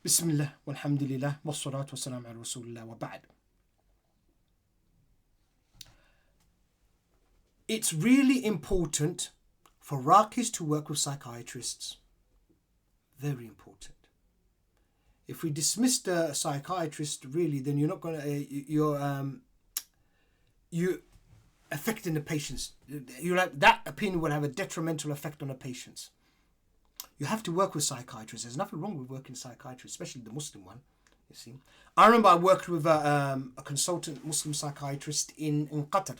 Bismillah, walhamdulillah, wassalatu wassalamu ala rasulillah wa ba'd. It's really important for Raqis to work with psychiatrists. Very important. If we dismiss the psychiatrist, really, then you're not going to, you're affecting the patients. That opinion will have a detrimental effect on the patients. You have to work with psychiatrists. There's nothing wrong with working with psychiatrists, especially the Muslim one. You see, I remember I worked with a consultant Muslim psychiatrist in Qatar,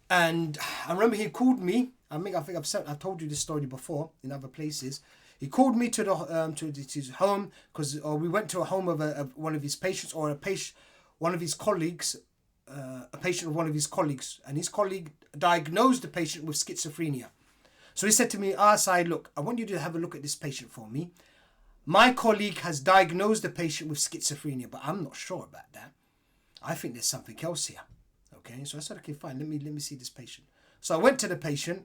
and I remember he called me. I think I've told you this story before in other places. He called me to his home because we went to a home of one of his patients, or one of his colleagues, a patient of one of his colleagues, and his colleague diagnosed the patient with schizophrenia. So he said to me, Asai, look, I want you to have a look at this patient for me. My colleague has diagnosed the patient with schizophrenia, but I'm not sure about that. I think there's something else here. Okay, so I said, okay, fine, let me see this patient. So I went to the patient,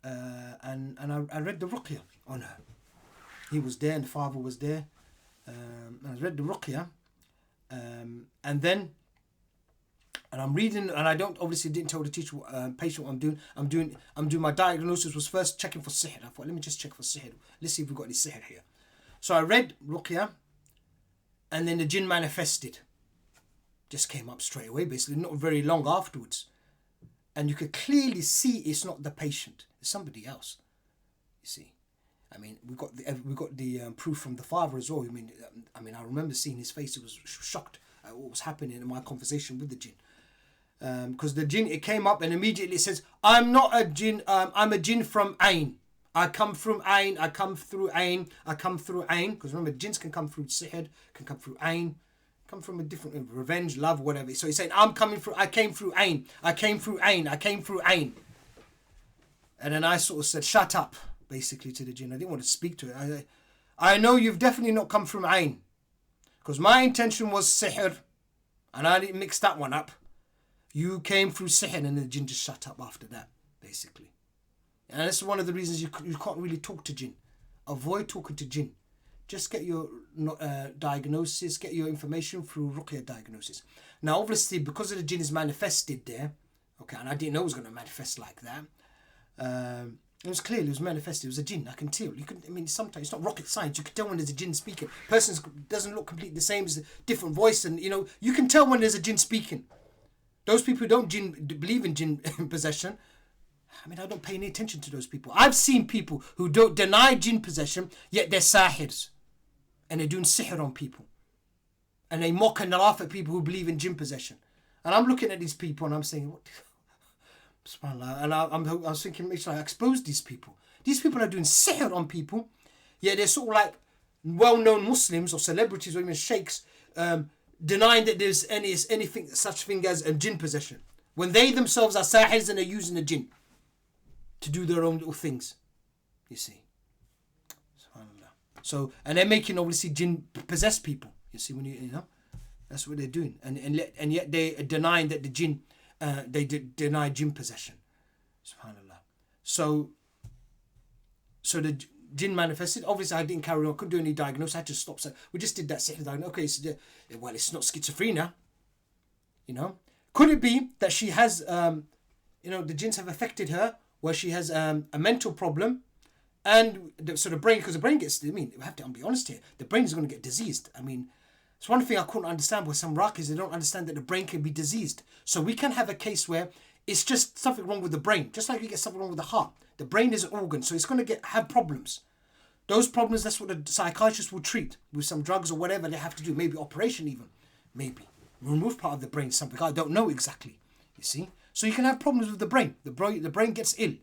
and I read the ruqya on her. He was there, and the father was there. I read the ruqya, and then. And I'm reading, and I didn't tell the teacher, patient what I'm doing. I'm doing my diagnosis was first checking for sihr. I thought, let me just check for sihr. Let's see if we've got any sihr here. So I read ruqya, and then the jinn manifested. Just came up straight away, basically, not very long afterwards. And you could clearly see it's not the patient. It's somebody else, you see. I mean, we got the proof from the father as well. I mean, I remember seeing his face. It was shocked at what was happening in my conversation with the jinn. Because the jinn, it came up and immediately it says, I'm not a jinn, I'm a jinn from Ain. I come from Ain, I come through Ain, I come through Ain. Because remember, jinns can come through sihr, can come through Ain, come from a different, revenge, love, whatever. So he's saying, I came through Ain, I came through Ain, I came through Ain. And then I sort of said, shut up, basically, to the jinn. I didn't want to speak to it. I know you've definitely not come from Ain. Because my intention was sihr, and I didn't mix that one up. You came through sihr, and the jinn just shut up after that, basically. And that's one of the reasons you can't really talk to jinn. Avoid talking to jinn. Just get your diagnosis, get your information through ruqya diagnosis. Now, obviously, because of the jinn is manifested there, okay, and I didn't know it was going to manifest like that. It was clearly, it was manifested. It was a jinn. I can tell. Sometimes it's not rocket science. You can tell when there's a jinn speaking. Person doesn't look completely the same, as a different voice, and you can tell when there's a jinn speaking. Those people who don't believe in jinn possession, I don't pay any attention to those people. I've seen people who don't deny jinn possession, yet they're sahirs, and they're doing sihr on people, and they mock and laugh at people who believe in jinn possession. And I'm looking at these people and I'm saying, what? SubhanAllah. And I was thinking, make sure I expose these people. These people are doing sihr on people, yet they're sort of like well-known Muslims or celebrities or even sheikhs, denying that there's anything such thing as a jinn possession, when they themselves are sahirs and they're using the jinn to do their own little things, you see. SubhanAllah. So, and they're making obviously jinn possess people, you see, when that's what they're doing, and yet they are denying that the jinn, they deny jinn possession. SubhanAllah. So the jinn manifested. Obviously, I didn't carry on. I couldn't do any diagnosis. I had to stop. So we just did that sihr diagnosis. Okay, so well, it's not schizophrenia. Could it be that she has, the jinns have affected her, where she has a mental problem, and so the brain, because the brain gets, we have to be honest here, the brain is going to get diseased. It's one thing I couldn't understand with some Raqis, they don't understand that the brain can be diseased. So we can have a case where it's just something wrong with the brain, just like you get something wrong with the heart. The brain is an organ, so it's going to have problems. Those problems, that's what the psychiatrist will treat with some drugs or whatever they have to do. Maybe operation even. Maybe. Remove part of the brain, something. I don't know exactly. You see? So you can have problems with the brain. The brain gets ill,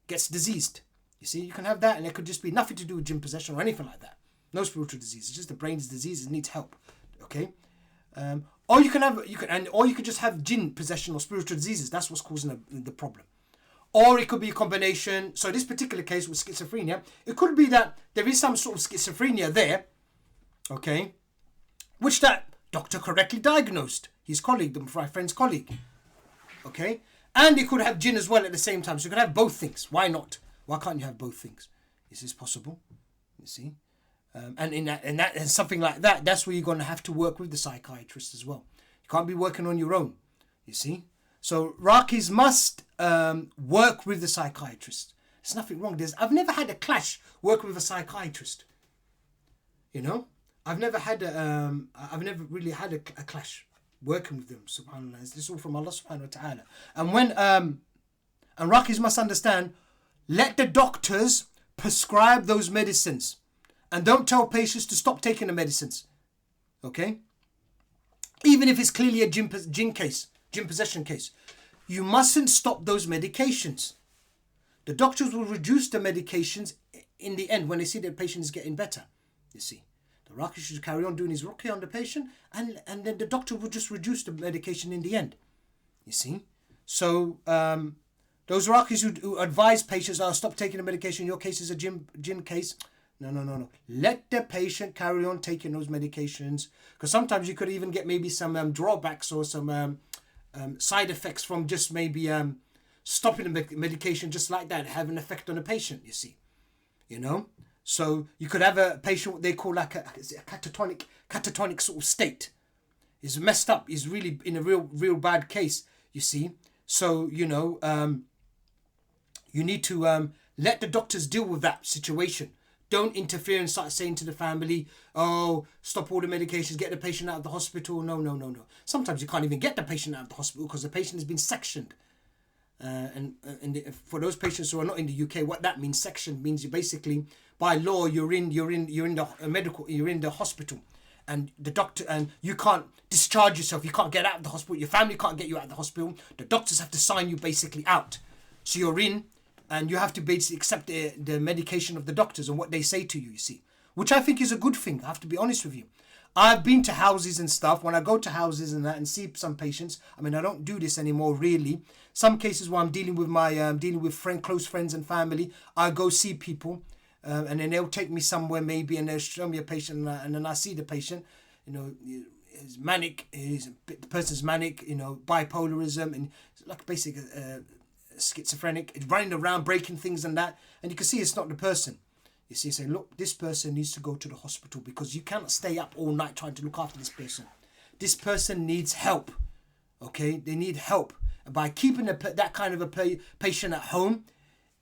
gets diseased. You see? You can have that, and it could just be nothing to do with jinn possession or anything like that. No spiritual disease. It's just the brain is diseased. It needs help. Okay? Or you could just have jinn possession or spiritual diseases. That's what's causing the problem. Or it could be a combination. So this particular case with schizophrenia, it could be that there is some sort of schizophrenia there, okay, which that doctor correctly diagnosed, his colleague, my friend's colleague, okay, and it could have jinn as well at the same time. So you could have both things. Why not? Why can't you have both things? This is possible, you see. And something like that, that's where you're going to have to work with the psychiatrist as well. You can't be working on your own, you see. So Raqis must work with the psychiatrist. There's nothing wrong. I've never had a clash working with a psychiatrist. You know, I've never really had a clash working with them. Subhanallah, this is all from Allah Subhanahu wa Taala. And when and Raqis must understand, let the doctors prescribe those medicines, and don't tell patients to stop taking the medicines. Okay, even if it's clearly a jinn possession case, you mustn't stop those medications. The doctors will reduce the medications in the end when they see the patient is getting better. You see, the Raqi should carry on doing his ruqya on the patient, and then the doctor will just reduce the medication in the end. You see, so those Raqis who advise patients, stop taking the medication, your case is a jinn case. No. Let the patient carry on taking those medications, because sometimes you could even get maybe some drawbacks or some side effects from just maybe stopping the medication just like that, have an effect on the patient, you see. You know? So you could have a patient, what they call like a catatonic sort of state. He's messed up. He's really in a real bad case, you see. So, you know, you need to let the doctors deal with that situation. Don't interfere and start saying to the family, oh, stop all the medications, get the patient out of the hospital. No. Sometimes you can't even get the patient out of the hospital because the patient has been sectioned. And for those patients who are not in the UK, what that means, section means you basically, by law, you're in the hospital, and the doctor, and you can't discharge yourself. You can't get out of the hospital. Your family can't get you out of the hospital. The doctors have to sign you basically out. So you're in, and you have to basically accept the medication of the doctors and what they say to you, you see, which I think is a good thing. I have to be honest with you. I've been to houses and stuff. When I go to houses and that and see some patients, I mean, I don't do this anymore really. Some cases where I'm dealing with close friends and family, I go see people, and then they'll take me somewhere maybe, and they'll show me a patient, and then I see the patient. You know, is manic. The person's manic. You know, bipolarism, and like basic schizophrenic, running around breaking things and that, and you can see it's not the person. You see, say, look, this person needs to go to the hospital because you cannot stay up all night trying to look after this person. This person needs help. Okay, they need help. And by keeping that kind of a patient at home,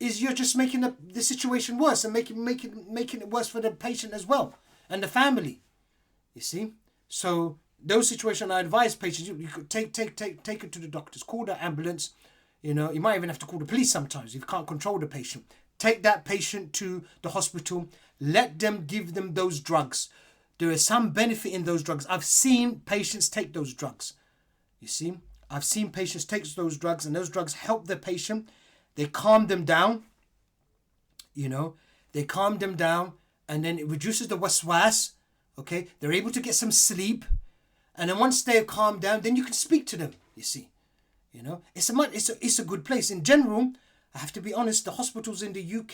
you're just making the situation worse and making it worse for the patient as well and the family. You see, so those situations, I advise patients, you could take it to the doctors, call the ambulance. You know, you might even have to call the police sometimes if you can't control the patient. Take that patient to the hospital. Let them give them those drugs. There is some benefit in those drugs. I've seen patients take those drugs. You see, I've seen patients take those drugs, and those drugs help the patient. They calm them down. You know, they calm them down, and then it reduces the waswas. Okay, they're able to get some sleep, and then once they're calmed down, then you can speak to them. You see, you know, it's a good place in general. I have to be honest, the hospitals in the UK,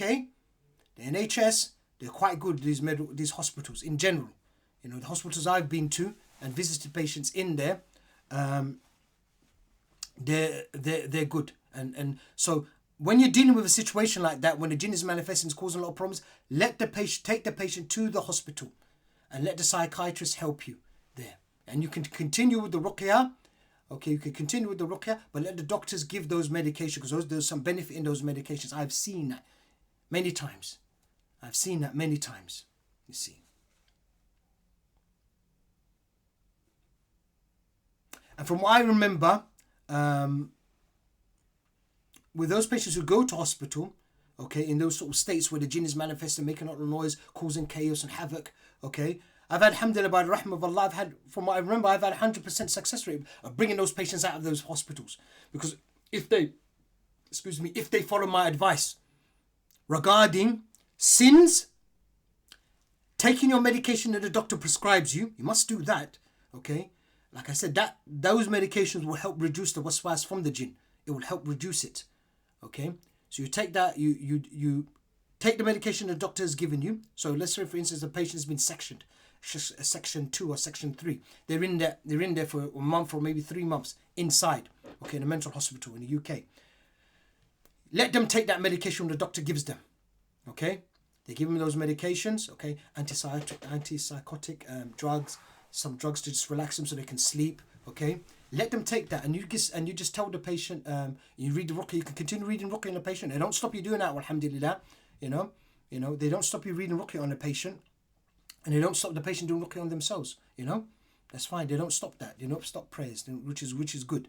the NHS, they're quite good, these hospitals in general. You know, the hospitals I've been to and visited patients in there, they're good. And so when you're dealing with a situation like that, when the jinn is manifesting, it's causing a lot of problems, take the patient to the hospital and let the psychiatrist help you there. And you can continue with the ruqyah. Okay, you can continue with the ruqyah, but let the doctors give those medications, because there's some benefit in those medications. I've seen that many times. You see. And from what I remember, with those patients who go to hospital, okay, in those sort of states where the jinn is manifesting, making a lot of noise, causing chaos and havoc, okay, I've had, alhamdulillah, by the rahmah of Allah, from what I remember, I've had 100% success rate of bringing those patients out of those hospitals. Because if they follow my advice regarding sins, taking your medication that the doctor prescribes you must do that, okay? Like I said, those medications will help reduce the waswas from the jinn. It will help reduce it, okay? So you take that, you take the medication the doctor has given you. So let's say, for instance, the patient has been sectioned. Section 2 or section 3, they're in there for a month or maybe 3 months inside, okay, in a mental hospital in the UK. Let them take that medication the doctor gives them, okay? They give him those medications, okay, antipsychotic drugs, some drugs to just relax them so they can sleep, okay. Let them take that, and you just tell the patient, you read the ruqya, you can continue reading ruqya on the patient. They don't stop you doing that, alhamdulillah, you know, they don't stop you reading ruqya on the patient, and they don't stop the patient doing ruqya on themselves, you know. That's fine. They don't stop that. They don't stop prayers, which is good.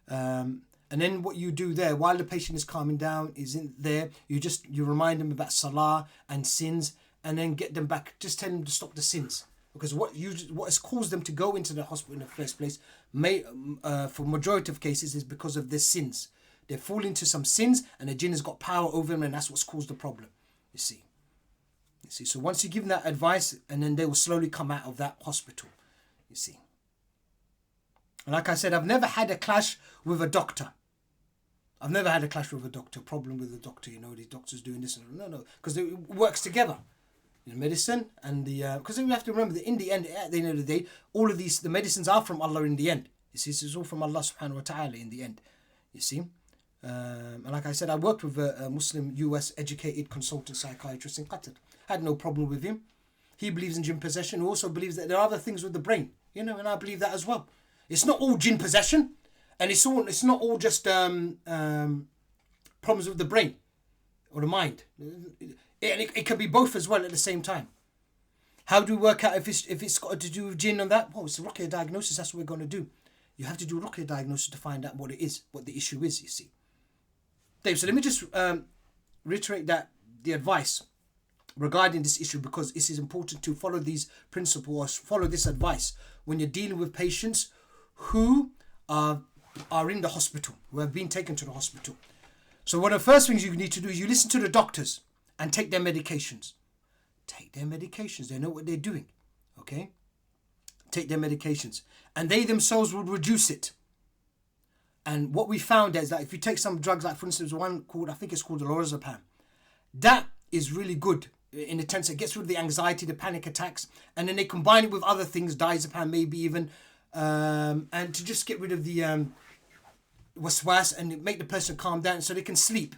And then what you do there, while the patient is calming down, is in there, you remind them about salah and sins, and then get them back. Just tell them to stop the sins, because what has caused them to go into the hospital in the first place, for majority of cases, is because of their sins. They fall into some sins, and the jinn has got power over them, and that's what's caused the problem. You see. So once you give them that advice, and then they will slowly come out of that hospital. You see. And like I said, I've never had a clash with a doctor. Problem with a doctor, these doctors doing this. No, because it works together. Medicine and because we have to remember that in the end, at the end of the day, all of the medicines are from Allah in the end. You see, it's all from Allah subhanahu wa ta'ala in the end. You see. And like I said, I worked with a Muslim US educated consultant psychiatrist in Qatar. Had no problem with him. He believes in jinn possession. He also believes that there are other things with the brain, and I believe that as well. It's not all jinn possession, and it's not all just problems with the brain or the mind. It can be both as well at the same time. How do we work out if it's got to do with jinn and that? Well, it's a ruqya diagnosis. That's what we're going to do. You have to do a ruqya diagnosis to find out what it is, what the issue is. You see. Dave, so let me just reiterate that the advice regarding this issue, because it is important to follow these principles, follow this advice when you're dealing with patients who are in the hospital, who have been taken to the hospital. So one of the first things you need to do is you listen to the doctors and take their medications. Take their medications. They know what they're doing. Okay? Take their medications. And they themselves will reduce it. And what we found is that if you take some drugs, like for instance, one called, I think it's called lorazepam, that is really good in the sense it gets rid of the anxiety, the panic attacks, and then they combine it with other things, diazepam maybe even, and to just get rid of the waswas and make the person calm down so they can sleep.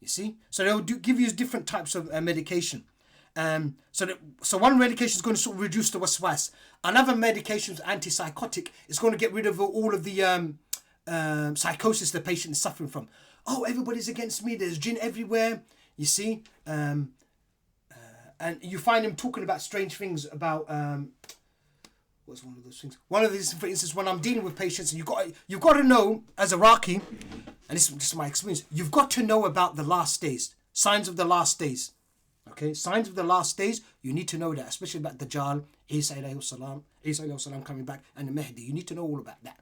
You see, so they'll give you different types of medication. So one medication is going to sort of reduce the waswas. Another medication, antipsychotic, is going to get rid of all of the psychosis the patient is suffering from. Oh, everybody's against me. There's jinn everywhere. You see, and you find him talking about strange things about what's one of those things? One of these, for instance, when I'm dealing with patients, and you've got to know as a Raqi, and this is my experience, you've got to know about the last days, signs of the last days. Okay, signs of the last days, you need to know that, especially about Dajjal, Isa alayhi salam coming back, and the Mahdi. You need to know all about that.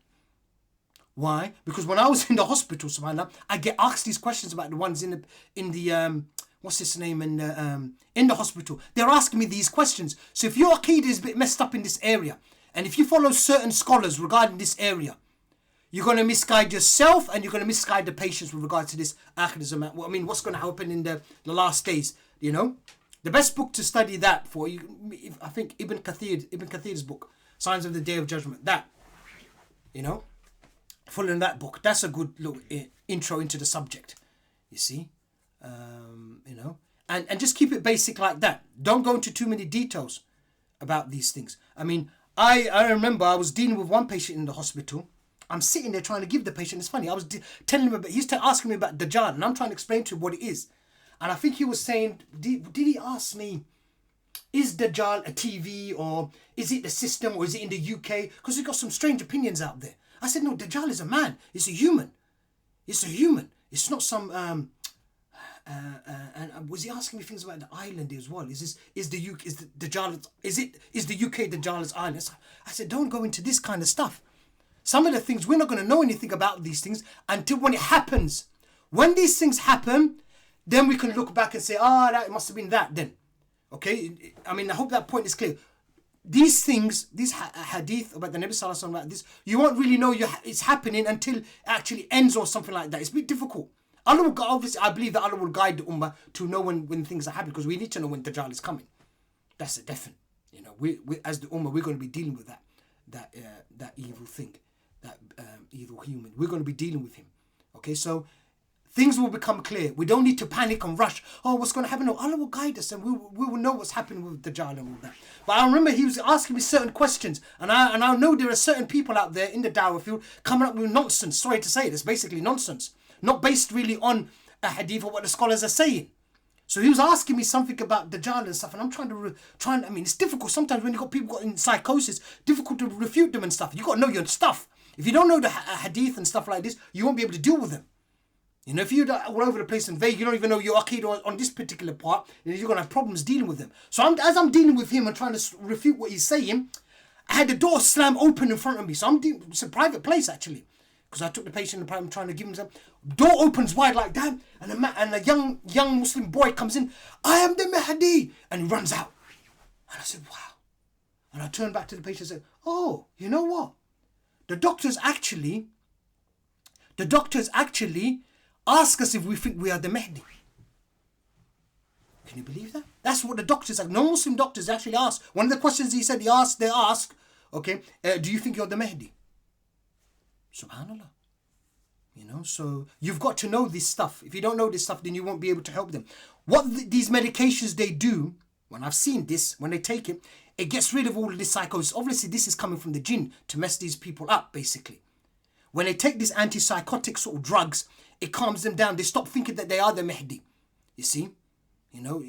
Why? Because when I was in the hospital, subhanAllah, I get asked these questions about the ones in the what's his name, in the hospital. They're asking me these questions. So if your aqeedah is a bit messed up in this area, and if you follow certain scholars regarding this area, you're going to misguide yourself and you're going to misguide the patients with regard to this akhir zaman. I mean, what's going to happen in the last days, The best book to study that for, I think Ibn Kathir's book, Signs of the Day of Judgment, that, following that book, that's a good little intro into the subject, you see, and just keep it basic like that. Don't go into too many details about these things. I mean, I remember I was dealing with one patient in the hospital. I'm sitting there trying to give the patient, it's funny, I was telling him about, he's asking me about Dajjal, and I'm trying to explain to him what it is. And I think he was saying, did he ask me, is Dajjal a TV, or is it the system, or is it in the UK? Because he's got some strange opinions out there. I said, no, Dajjal is a man. It's a human. It's a human. It's not some... and was he asking me things about the island as well? Is the UK Dajjal's island? I said, don't go into this kind of stuff. Some of the things, we're not going to know anything about these things until when it happens. When these things happen, then we can look back and say, that must have been that then. Okay? I mean, I hope that point is clear. These things, these hadith about the Nabi Sallallahu Alaihi Wasallam, like this, you won't really know it's happening until it actually ends or something like that. It's a bit difficult. Allah will, obviously, I believe that Allah will guide the Ummah to know when things are happening, because we need to know when Dajjal is coming. That's a definite. We as the Ummah, we're going to be dealing with that evil thing, that evil human. We're going to be dealing with him. Okay, so things will become clear. We don't need to panic and rush. Oh, what's going to happen? No, Allah will guide us, and we will know what's happening with Dajjal and all that. But I remember he was asking me certain questions, and I know there are certain people out there in the dawah field coming up with nonsense. Sorry to say it, it's basically nonsense, not based really on a hadith or what the scholars are saying. So he was asking me something about Dajjal and stuff, and I'm trying. I mean, it's difficult sometimes when you got people in psychosis, difficult to refute them and stuff. You got to know your stuff. If you don't know the hadith and stuff like this, you won't be able to deal with them. You know, if you're all over the place and vague, you don't even know your aqeedah on this particular part, you're going to have problems dealing with them. So as I'm dealing with him and trying to refute what he's saying, I had the door slam open in front of me. So it's a private place, actually. Because I took the patient in private, I'm trying to give him some. Door opens wide like that, and a young Muslim boy comes in. I am the Mahdi! And he runs out. And I said, wow. And I turned back to the patient and said, oh, you know what? The doctors actually ask us if we think we are the Mahdi. Can you believe that? That's what the doctors, like non-Muslim doctors actually ask. One of the questions they ask, okay, do you think you're the Mahdi? Subhanallah. You know, so you've got to know this stuff. If you don't know this stuff, then you won't be able to help them. What these medications they do, when I've seen this, when they take it, it gets rid of all of this psychosis. Obviously, this is coming from the jinn to mess these people up, basically. When they take these antipsychotic sort of drugs, it calms them down. They stop thinking that they are the Mahdi. You see? So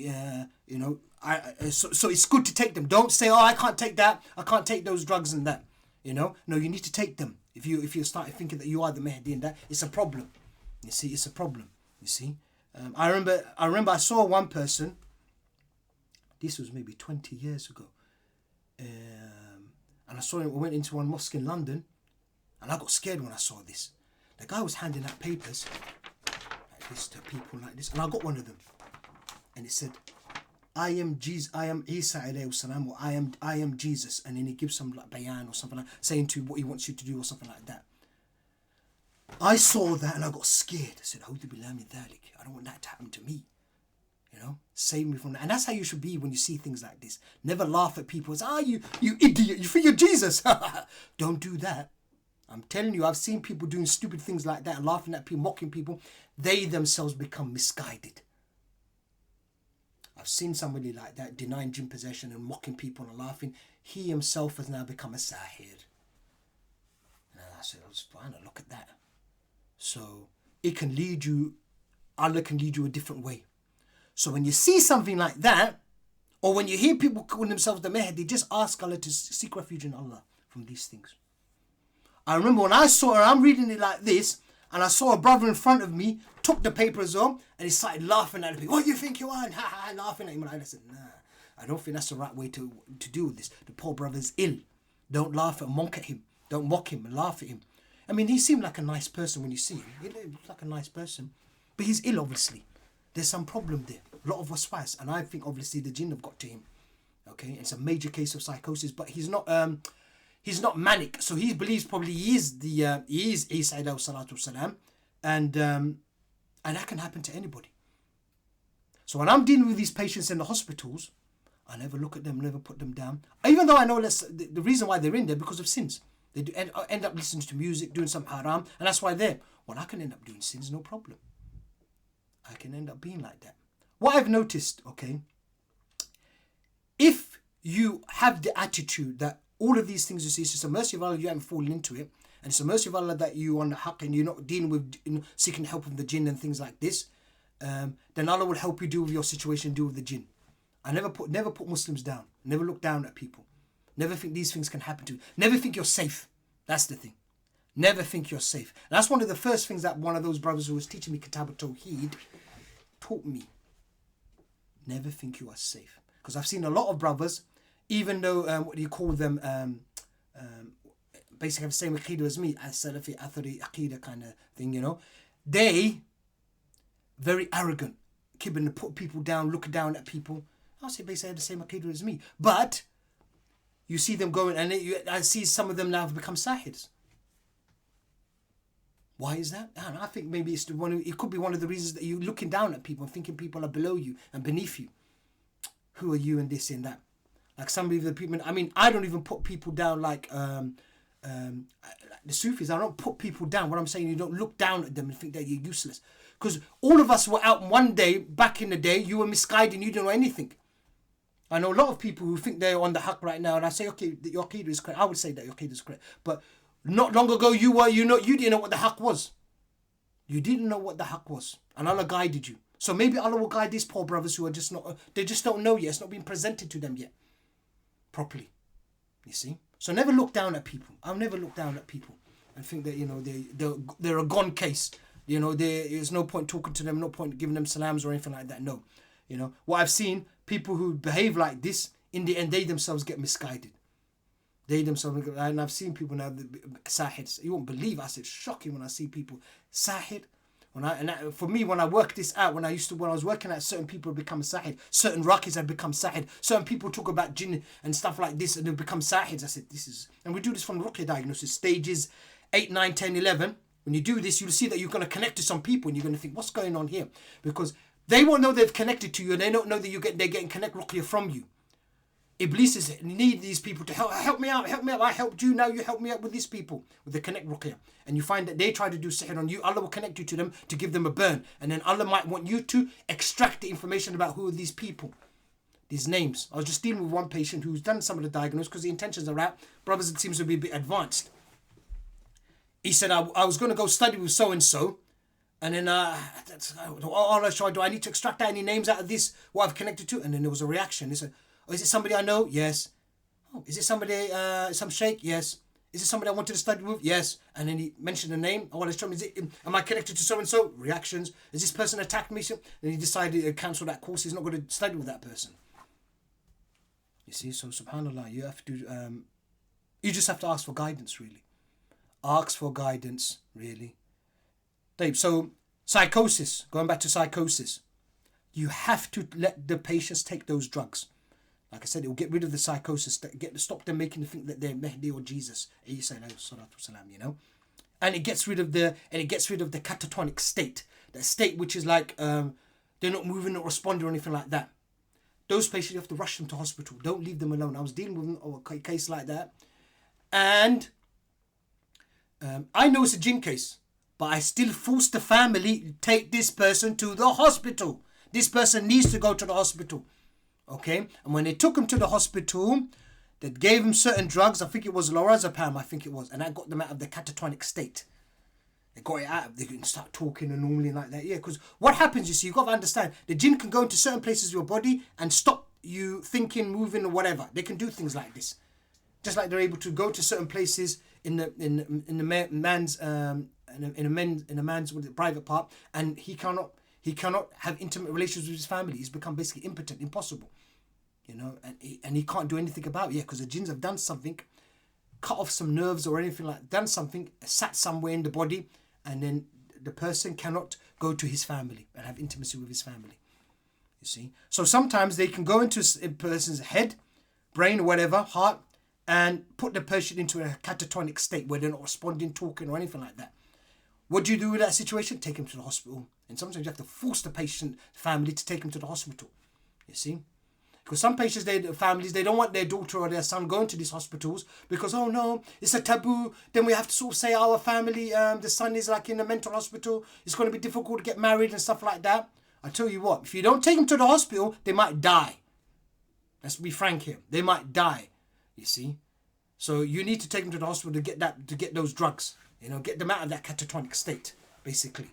it's good to take them. Don't say, oh, I can't take that. I can't take those drugs and that. You know? No, you need to take them. If you start thinking that you are the Mahdi and that, it's a problem. You see? It's a problem. You see? I remember I saw one person, this was maybe 20 years ago, and I saw him, I went into one mosque in London, and I got scared when I saw this. The guy was handing out papers like this to people like this, and I got one of them, and it said, I am Jesus, I am Isa alayhi salam, or I am Jesus, and then he gives some like bayan or something like saying to what he wants you to do or something like that. I saw that and I got scared. I said, A'udhu billahi min dhalik. I don't want that to happen to me. You know, save me from that. And that's how you should be when you see things like this. Never laugh at people. Say, you idiot, you think you're Jesus. Don't do that. I'm telling you, I've seen people doing stupid things like that and laughing at people, mocking people. They themselves become misguided. I've seen somebody like that denying jinn possession and mocking people and laughing. He himself has now become a sahir. And I said, look at that. So it can lead you, Allah can lead you a different way. So when you see something like that, or when you hear people calling themselves the Mahdi, just ask Allah to seek refuge in Allah from these things. I remember when I saw her, I'm reading it like this, and I saw a brother in front of me, took the paper as well, and he started laughing at the people. What do you think you are? And laughing at him. And I said, nah, I don't think that's the right way to deal with this. The poor brother's ill. Don't laugh and mock at him. Don't mock him and laugh at him. I mean, he seemed like a nice person when you see him. He looks like a nice person. But he's ill, obviously. There's some problem there. A lot of waswas. And I think, obviously, the jinn have got to him. Okay? It's a major case of psychosis. But he's not manic. So he believes probably he is Isa alayhi salatu salam. And that can happen to anybody. So when I'm dealing with these patients in the hospitals, I never look at them, never put them down. Even though I know the reason why they're in there because of sins. They do end up listening to music, doing some haram, and that's why they're. Well, I can end up doing sins, no problem. I can end up being like that. What I've noticed, okay, if you have the attitude that all of these things you see, it's just a mercy of Allah, you haven't fallen into it, and it's a mercy of Allah that you on the haqq and you're not dealing with seeking help from the jinn and things like this, then Allah will help you deal with your situation, deal with the jinn. I never put Muslims down. Never look down at people. Never think these things can happen to you. Never think you're safe. That's the thing. Never think you're safe. And that's one of the first things that one of those brothers who was teaching me Kitab al-Tawheed taught me. Never think you are safe. Because I've seen a lot of brothers, even though, what do you call them, basically have the same aqeedah as me, as-Salafi, Athari, aqeedah kind of thing, you know. They, very arrogant, keeping to put people down, look down at people. I'll say basically have the same aqeedah as me. But you see them going, and I see some of them now have become sahirs. Why is that? I think maybe it could be one of the reasons that you're looking down at people and thinking people are below you and beneath you. Who are you and this and that? Like some of the people, I mean, I don't even put people down like the Sufis. I don't put people down. What I'm saying, you don't look down at them and think that you're useless. Because all of us were out one day, back in the day, you were misguided, you didn't know anything. I know a lot of people who think they're on the haqq right now, and I say, okay, your aqeedah is correct. I would say that your aqeedah is correct. But not long ago, you didn't know what the haqq was. You didn't know what the haqq was. And Allah guided you. So maybe Allah will guide these poor brothers who are just not, they just don't know yet. It's not been presented to them yet properly. You see? So never look down at people. I'll never look down at people and think that, they're a gone case. There's no point talking to them, no point giving them salams or anything like that. No. What I've seen, people who behave like this, in the end, they themselves get misguided. And I've seen people now, sahid. You won't believe us. It's shocking when I see people sahid. For me, when I worked this out, when I was working at, certain people have become sahid. Certain Raqis have become sahid. Certain people talk about jinn and stuff like this, and they've become sahids. I said, and we do this from ruqya diagnosis, stages 8, 9, 10, 11. When you do this, you'll see that you're going to connect to some people, and you're going to think, what's going on here? Because they won't know they've connected to you, and they don't know that they're getting connect ruqya from you. Iblis need these people to help me out. I helped you, now you help me out with these people, with the connect ruqya. And you find that they try to do sihr on you. Allah will connect you to them to give them a burn. And then Allah might want you to extract the information about who are these people, these names. I was just dealing with one patient who's done some of the diagnosis because the intentions are out. Brothers, it seems to be a bit advanced. He said, I was going to go study with so-and-so. And then, do I need to extract any names out of this, what I've connected to? And then there was a reaction. He said, oh, is it somebody I know? Yes. Oh, is it somebody, some sheikh? Yes. Is it somebody I wanted to study with? Yes. And then he mentioned the name. Oh, let's show me, am I connected to so-and-so? Reactions. Is this person attacked me? Then he decided to cancel that course. He's not going to study with that person. You see, so subhanAllah, you have to, you just have to ask for guidance, really. Ask for guidance, really. So, psychosis, going back to psychosis, you have to let the patients take those drugs. Like I said, it will get rid of the psychosis, stop them making them think that they're Mahdi or Jesus, and it gets rid of the catatonic state, that state which is like they're not moving or responding or anything like that. Those patients, you have to rush them to hospital. Don't leave them alone. I was dealing with a case like that, and I know it's a jinn case, but I still forced the family to take this person to the hospital. This person needs to go to the hospital. Okay? And when they took him to the hospital, they gave him certain drugs. I think it was lorazepam, and that got them out of the catatonic state. They got it out. They can start talking and normally like that. Yeah, because what happens, you see, you've got to understand, the jinn can go into certain places of your body and stop you thinking, moving, or whatever. They can do things like this. Just like they're able to go to certain places in a man's private part, and he cannot have intimate relations with his family. He's become basically impotent, impossible, and he can't do anything about it. Yeah, because the jinns have done something, cut off some nerves or anything like that, done something, sat somewhere in the body, and then the person cannot go to his family and have intimacy with his family. You see, so sometimes they can go into a person's head, brain, or whatever, heart, and put the patient into a catatonic state where they're not responding, talking, or anything like that. What do you do with that situation? Take him to the hospital. And sometimes you have to force the patient family to take him to the hospital. You see? Because some patients, families, they don't want their daughter or their son going to these hospitals because, oh no, it's a taboo. Then we have to sort of say our family, the son is like in a mental hospital. It's going to be difficult to get married and stuff like that. I tell you what, if you don't take them to the hospital, they might die. Let's be frank here. They might die. You see? So you need to take them to the hospital to get those drugs. Get them out of that catatonic state, basically.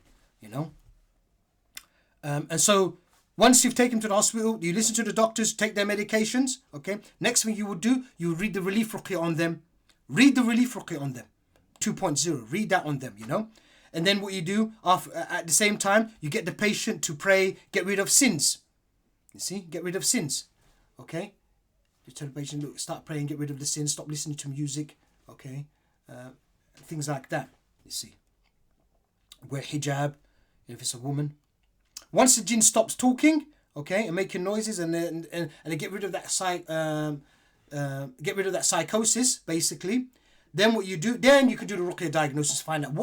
And so once you've taken them to the hospital, you listen to the doctors, take their medications. Okay. Next thing you would do, you would read the relief ruqya on them. Read the relief ruqya on them. 2.0. Read that on them. And then what you do at the same time, you get the patient to pray, get rid of sins. You see, get rid of sins. Okay. You tell the patient, look, start praying, get rid of the sins, stop listening to music, okay? Things like that, you see. Wear hijab, if it's a woman. Once the jinn stops talking, okay, and making noises, and they get rid of that psychosis, basically. Then what you do, then you can do the ruqya diagnosis, find out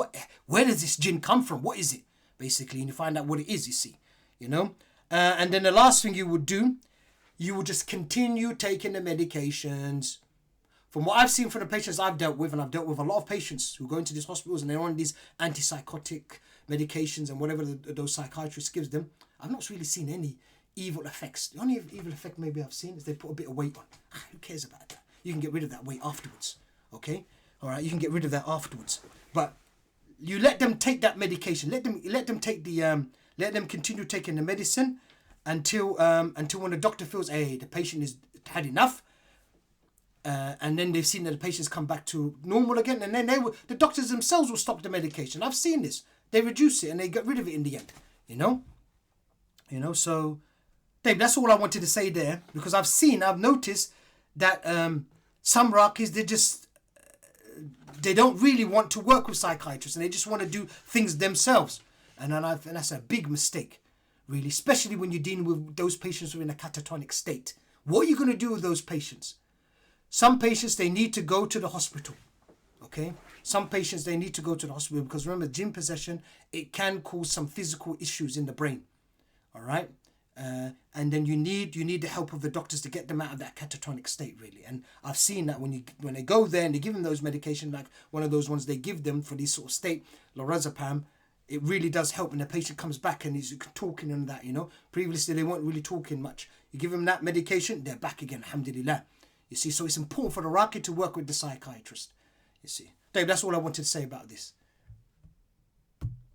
where does this jinn come from, what is it, basically, and you find out what it is, you see, And then the last thing you would do, you will just continue taking the medications. From what I've seen from the patients I've dealt with, and I've dealt with a lot of patients who go into these hospitals and they're on these antipsychotic medications and whatever those psychiatrists gives them, I've not really seen any evil effects. The only evil effect maybe I've seen is they put a bit of weight on. Who cares about that? You can get rid of that weight afterwards. Okay? All right, you can get rid of that afterwards. But you let them take that medication. Let them take the let them continue taking the medicine until when the doctor feels, hey, the patient has had enough. And then they've seen that the patients come back to normal again, and then the doctors themselves will stop the medication. I've seen this. They reduce it and they get rid of it in the end. You know. So, Dave, that's all I wanted to say there, because I've noticed that some Raqis, they don't really want to work with psychiatrists, and they just want to do things themselves, and that's a big mistake, really, especially when you're dealing with those patients who are in a catatonic state. What are you going to do with those patients? Some patients, they need to go to the hospital, okay? Some patients, they need to go to the hospital because, remember, jinn possession, it can cause some physical issues in the brain, all right? And then you need the help of the doctors to get them out of that catatonic state, really. And I've seen that when they go there and they give them those medication, like one of those ones they give them for this sort of state, lorazepam, it really does help when the patient comes back and he's talking and that, you know. Previously, they weren't really talking much. You give them that medication, they're back again, alhamdulillah. You see, so it's important for the Raqi to work with the psychiatrist. You see. Dave, that's all I wanted to say about this.